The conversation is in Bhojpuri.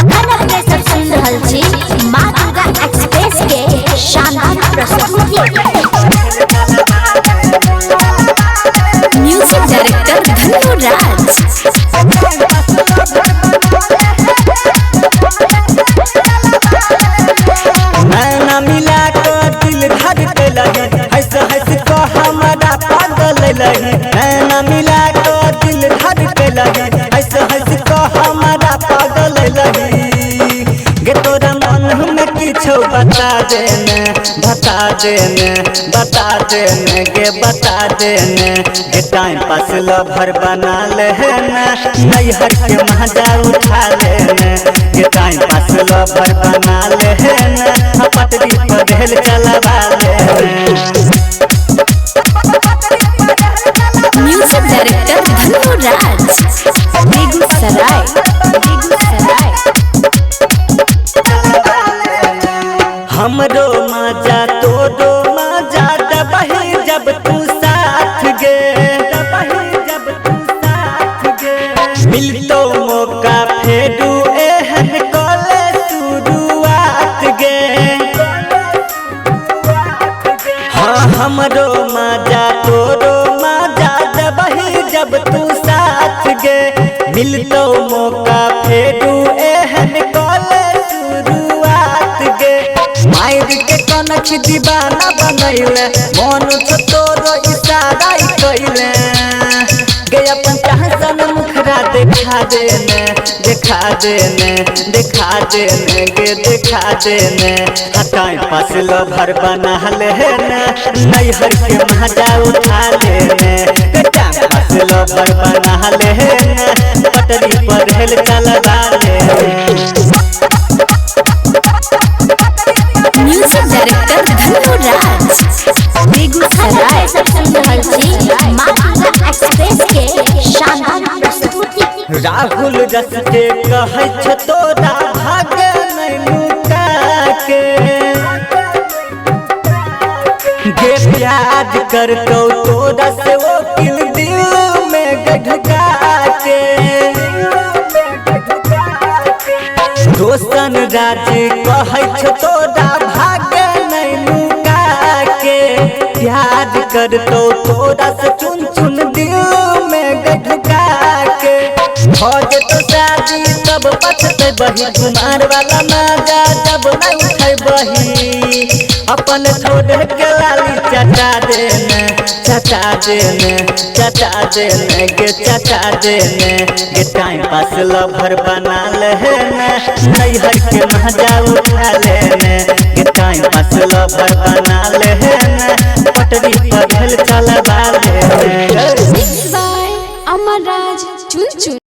अखन अपने सब सुन रहल छी माँ दुर्गा एक्सप्रेस के शानदार प्रस्तुति। म्यूजिक डायरेक्टर धनु राज। नैना मिला कर दिल धड़के लगे, हंस हंस को हमारा पागल लगे। नैना मिला कर दिल धड़के लगे, हंस हंस को हमारा पागल लगे। गे तोरा मन में किछो बता देने, बता देने, बता देने, गे बता देने। गे टाइम पास लभर बना लेने, नैहर के मजा उठा लेने। गे टाइम पास लभर बना लेने, पटरी पर ढेल चलवा लेने। म्यूजिक डायरेक्टर धनु राज। बेगूसराय। हमरो मजा तोरो मजा दबही जब तू साथ गे, दबही जब तू साथ गे। मिलतो मौका फेरू एहन कले शुरुआत गे। हाँ हमरो मजा तोरो मजा दबही जब तू साथ गे। मिलतो मौका फेरू एहन कले शुरुआत गे। मायर के कनख दीवाना बनैले, मन से तोरो इशारा कैले। गे अपन चाहसन मुखरा देखा देने, देखा देने, देखा देने, गे देखा देने। टाइम पास लभर बना लेने, नैहर के मजा उठा लेने। टाइम पास लभर बना लेने, पटरी पर ढेल चलवा लेने। म्यूजिक डायरेक्टर धनु राज। बेगूसराय। सब सुन रहल छी माँ दुर्गा एक्सप्रेस के शानदार प्रस्तुति। राहुल जस के कहै छ तोरा भागे नहीं लुका के। गे प्यार करतो तोरा से वो किल दिल में गढ़का के। रोशन राज कहै छ तोरा भागे नहीं लुका के। प्यार करतो तोरा से चुन चुन दिल में गढ़का के। भज तो शादी तब पछते बही, कुमार वाला मजा जब नहीं उठे बही। अपन छोड़ के लाली चटा देने, चटा देने, चटा देने, गे चटा देने। गे टाइम पास लभर बना लेने, नैहर के मजा उठा लेने। गे टाइम पास लभर बना लेने, पटरी पर ढेल चलवा लेने।